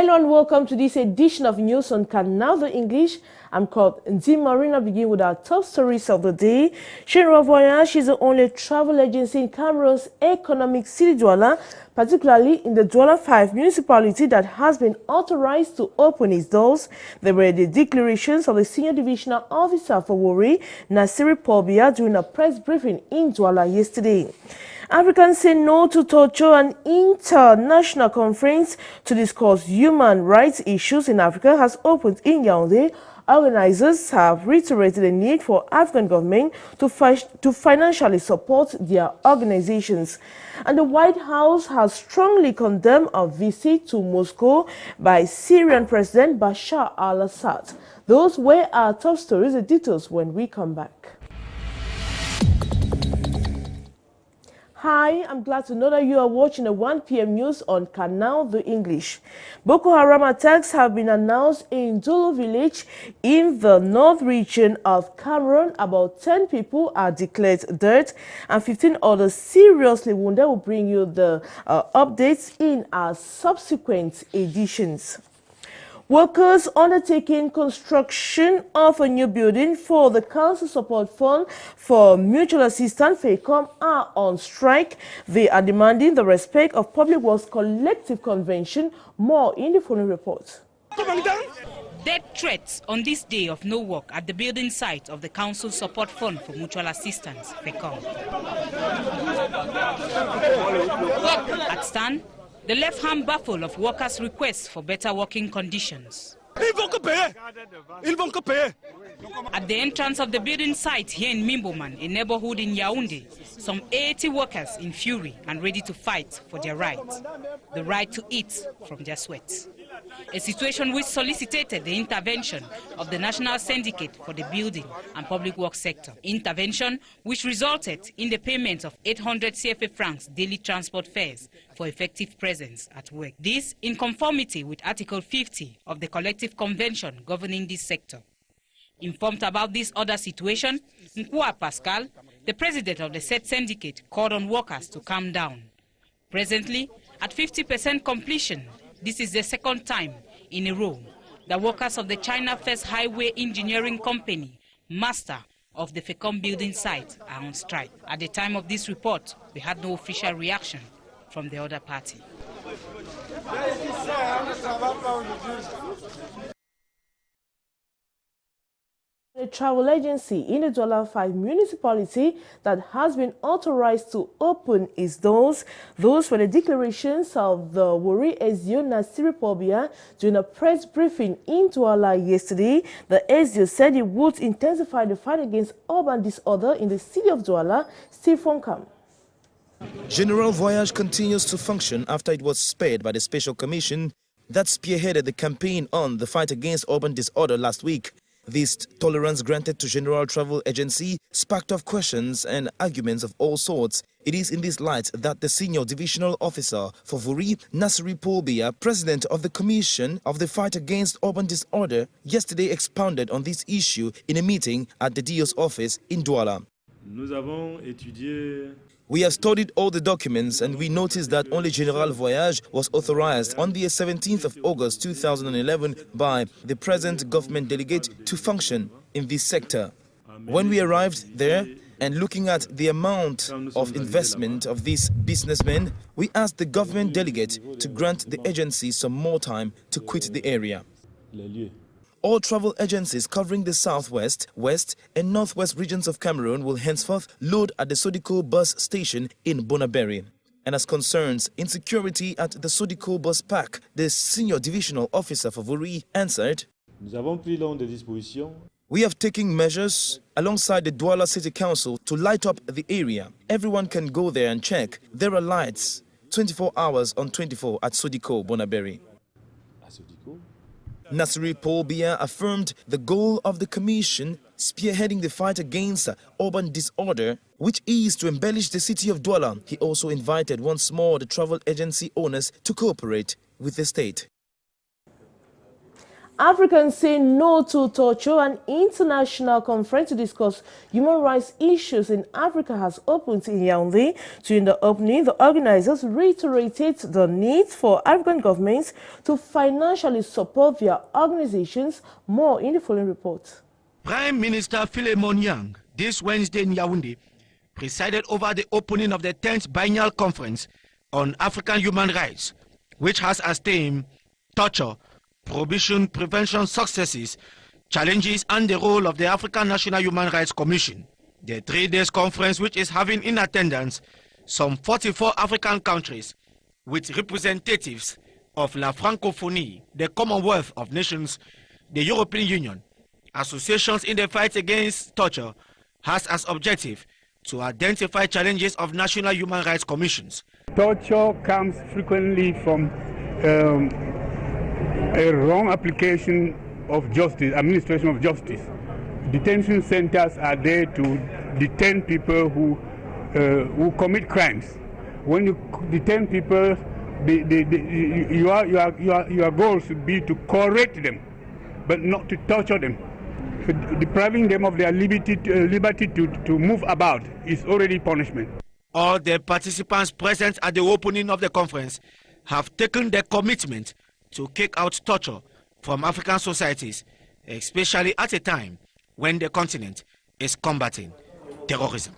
Hello and welcome to this edition of News on Canal English. I'm called Ndih. Maureen Ndih. Begin with our top stories of the day. General Voyage is the only travel agency in Cameroon's economic city Douala, particularly in the Douala 5 municipality that has been authorized to open its doors. There were the declarations of the senior divisional officer for Wori, Nasiri Pobia, during a press briefing in Douala yesterday. Africans say no to torture. An international conference to discuss human rights issues in Africa has opened in Yaoundé. Organizers have reiterated the need for African government to financially support their organizations. And the White House has strongly condemned a visit to Moscow by Syrian President Bashar al-Assad. Those were our top stories. The details when we come back. Hi, I'm glad to know that you are watching the 1 p.m. news on Canal English. Boko Haram attacks have been announced in Dolo village in the north region of Cameroon. About 10 people are declared dead and 15 others seriously wounded. We'll bring you the updates in our subsequent editions. Workers undertaking construction of a new building for the Council Support Fund for Mutual Assistance FECOM are on strike. They are demanding the respect of Public Works Collective Convention. More in the following report. Death threats on this day of no work at the building site of the Council Support Fund for Mutual Assistance FECOM. At stand, the left-hand baffle of workers' requests for better working conditions. At the entrance of the building site here in Mimboman, a neighborhood in Yaoundé, some 80 workers in fury and ready to fight for their right, the right to eat from their sweat. A situation which solicited the intervention of the National Syndicate for the Building and Public Works Sector. Intervention which resulted in the payment of 800 CFA francs daily transport fares for effective presence at work. This in conformity with Article 50 of the Collective Convention governing this sector. Informed about this other situation, Nkua Pascal, the president of the said syndicate, called on workers to calm down. Presently, at 50% completion, this is the second time in a row the workers of the China First Highway Engineering Company, master of the FECOM building site, are on strike. At the time of this report, we had no official reaction from the other party. A travel agency in the Douala 5 municipality that has been authorized to open its doors. Those were the declarations of the Wori SDO Nasiri Pobia during a press briefing in Douala yesterday. The SDO said it would intensify the fight against urban disorder in the city of Douala. Steve Fonkam. General Voyage continues to function after it was spared by the Special Commission that spearheaded the campaign on the fight against urban disorder last week. This tolerance granted to General Travel Agency sparked off questions and arguments of all sorts. It is in this light that the senior divisional officer for Vuri, Nasiri Pobia, president of the Commission of the Fight Against Urban Disorder, yesterday expounded on this issue in a meeting at the DO's office in Douala. We have studied all the documents and we noticed that only General Voyage was authorized on the 17th of August 2011 by the present government delegate to function in this sector. When we arrived there and looking at the amount of investment of these businessmen, we asked the government delegate to grant the agency some more time to quit the area. All travel agencies covering the southwest, west and northwest regions of Cameroon will henceforth load at the Sodiko bus station in Bonaberi. And as concerns insecurity at the Sodiko bus park, the senior divisional officer for Vuri answered, "We have taken measures alongside the Douala City Council to light up the area. Everyone can go there and check. There are lights 24 hours on 24 at Sodiko, Bonaberi." Nasiri Pobia affirmed the goal of the commission spearheading the fight against urban disorder, which is to embellish the city of Douala. He also invited once more the travel agency owners to cooperate with the state. Africans say no to torture. An international conference to discuss human rights issues in Africa has opened in Yaoundé. During the opening, the organizers reiterated the need for African governments to financially support their organizations. More in the following report. Prime Minister Philemon Yang, this Wednesday in Yaoundé, presided over the opening of the 10th Biennial Conference on African Human Rights, which has as theme torture, prohibition, prevention, successes, challenges, and the role of the African National Human Rights Commission. The 3-day conference, which is having in attendance some 44 African countries with representatives of La Francophonie, the Commonwealth of Nations, the European Union, associations in the fight against torture, has as objective to identify challenges of national human rights commissions. Torture comes frequently from a wrong application of justice, administration of justice. Detention centers are there to detain people who commit crimes. When you detain people, your goal should be to correct them, but not to torture them. Depriving them of their liberty to move about is already punishment. All the participants present at the opening of the conference have taken the commitment to kick out torture from African societies, especially at a time when the continent is combating terrorism.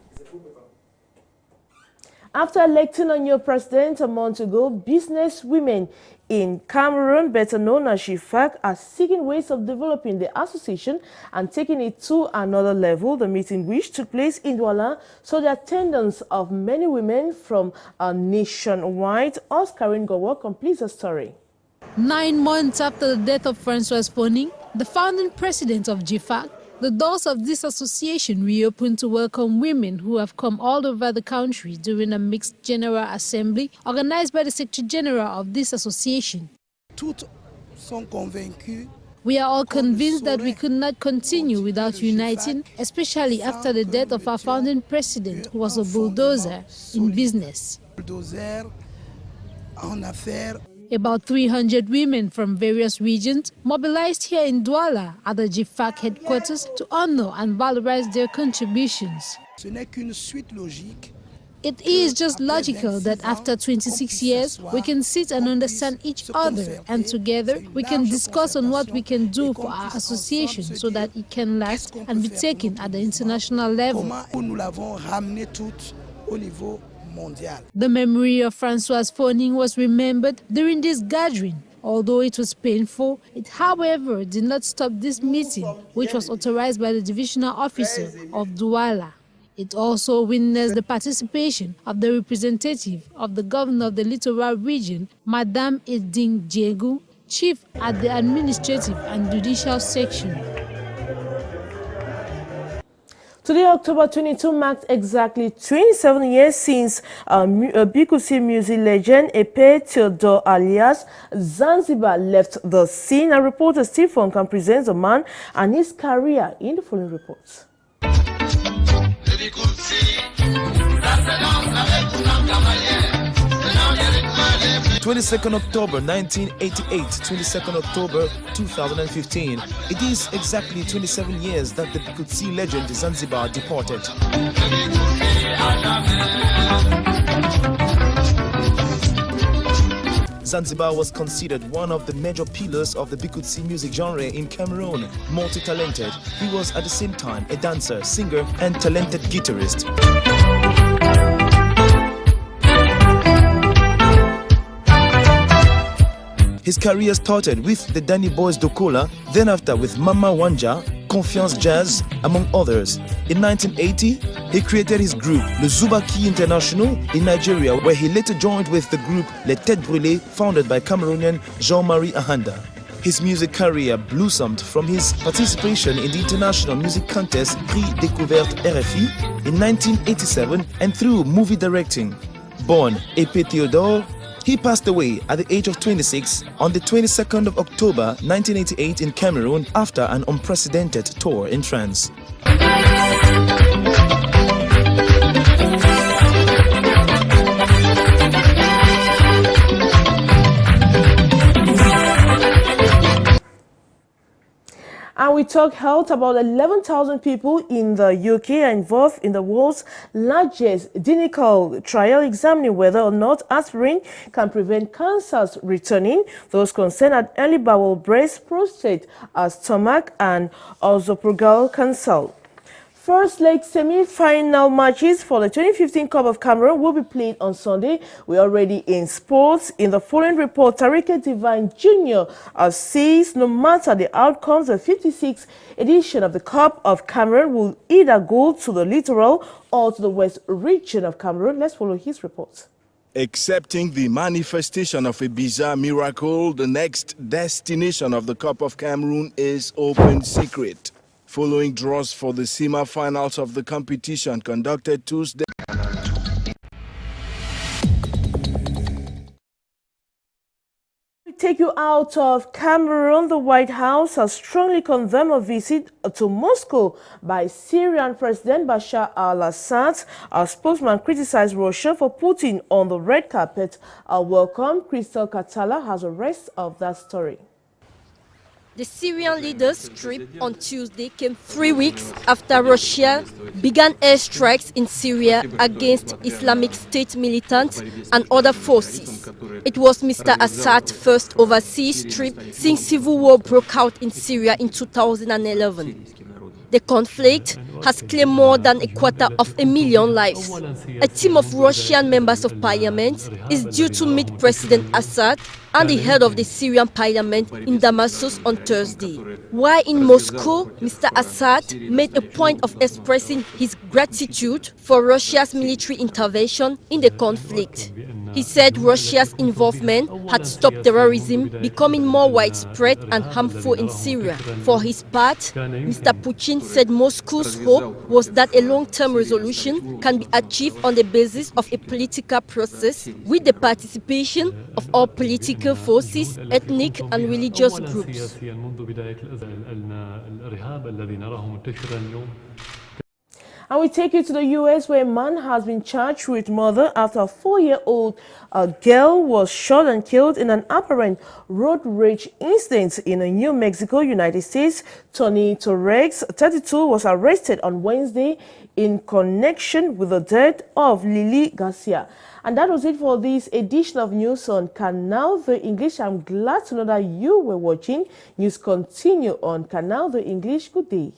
After electing a new president a month ago, business women in Cameroon, better known as GIFAC, are seeking ways of developing the association and taking it to another level. The meeting, which took place in Douala, saw the attendance of many women from nationwide. Oscar Ngowo completes the story. 9 months after the death of Francois Foning, the founding president of GIFAC, the doors of this association reopened to welcome women who have come all over the country during a mixed general assembly organized by the Secretary General of this association. We are all convinced that we could not continue without uniting, especially after the death of our founding president, who was a bulldozer in business. About 300 women from various regions mobilized here in Douala at the GIFAC headquarters to honor and valorize their contributions. It is just logical that after 26 years, we can sit and understand each other, and together we can discuss on what we can do for our association so that it can last and be taken at the international level. The memory of Francois Foning was remembered during this gathering. Although it was painful, it, however, did not stop this meeting, which was authorized by the divisional officer of Douala. It also witnessed the participation of the representative of the governor of the Littoral region, Madame Eding Diegu, chief at the administrative and judicial section. Today, October 22, marked exactly 27 years since Bikusi music legend Epe Theodore alias Zanzibar left the scene. Our reporter Steve Fonkan presents the man and his career in the following reports. 22nd October 1988, 22nd October 2015. It is exactly 27 years that the Bikusi legend Zanzibar departed. Zanzibar was considered one of the major pillars of the Bikusi music genre in Cameroon. Multi-talented, he was at the same time a dancer, singer, and talented guitarist. His career started with the Danny Boys Dokola, then after with Mama Wanja, Confiance Jazz, among others. In 1980, he created his group, Le Zubaki International, in Nigeria, where he later joined with the group Les Têtes Brûlées, founded by Cameroonian Jean-Marie Ahanda. His music career blossomed from his participation in the international music contest Prix Découverte RFI in 1987 and through movie directing. Born Epe Theodore, he passed away at the age of 26 on the 22nd of October 1988 in Cameroon after an unprecedented tour in France. we talk health. About 11,000 people in the UK are involved in the world's largest clinical trial examining whether or not aspirin can prevent cancers returning. Those concerned are early bowel, breast, prostate, stomach, and esophageal cancer. First leg semi-final matches for the 2015 Cup of Cameroon will be played on Sunday. We're already in sports. In the following report, Tariq Divine Jr. says no matter the outcomes, the 56th edition of the Cup of Cameroon will either go to the littoral or to the west region of Cameroon. Let's follow his report. Accepting the manifestation of a bizarre miracle, the next destination of the Cup of Cameroon is open secret. Following draws for the semi-finals of the competition conducted Tuesday. Take you out of Cameroon. The White House has strongly condemned a visit to Moscow by Syrian President Bashar al-Assad. Our spokesman criticized Russia for putting on the red carpet. Welcome. Crystal Katala has the rest of that story. The Syrian leader's trip on Tuesday came 3 weeks after Russia began airstrikes in Syria against Islamic State militants and other forces. It was Mr. Assad's first overseas trip since civil war broke out in Syria in 2011. The conflict has claimed more than 250,000 lives. A team of Russian members of parliament is due to meet President Assad and the head of the Syrian parliament in Damascus on Thursday. While in Moscow, Mr. Assad made a point of expressing his gratitude for Russia's military intervention in the conflict. He said Russia's involvement had stopped terrorism becoming more widespread and harmful in Syria. For his part, Mr. Putin said Moscow's hope was that a long-term resolution can be achieved on the basis of a political process with the participation of all political forces, ethnic and religious groups. And we take you to the U.S. where a man has been charged with murder after a 4-year-old girl was shot and killed in an apparent road rage incident in New Mexico, United States. Tony Torres, 32, was arrested on Wednesday in connection with the death of Elie Garcia. And that was it for this edition of News on Canal the English. I'm glad to know that you were watching. News continue on Canal the English. Good day.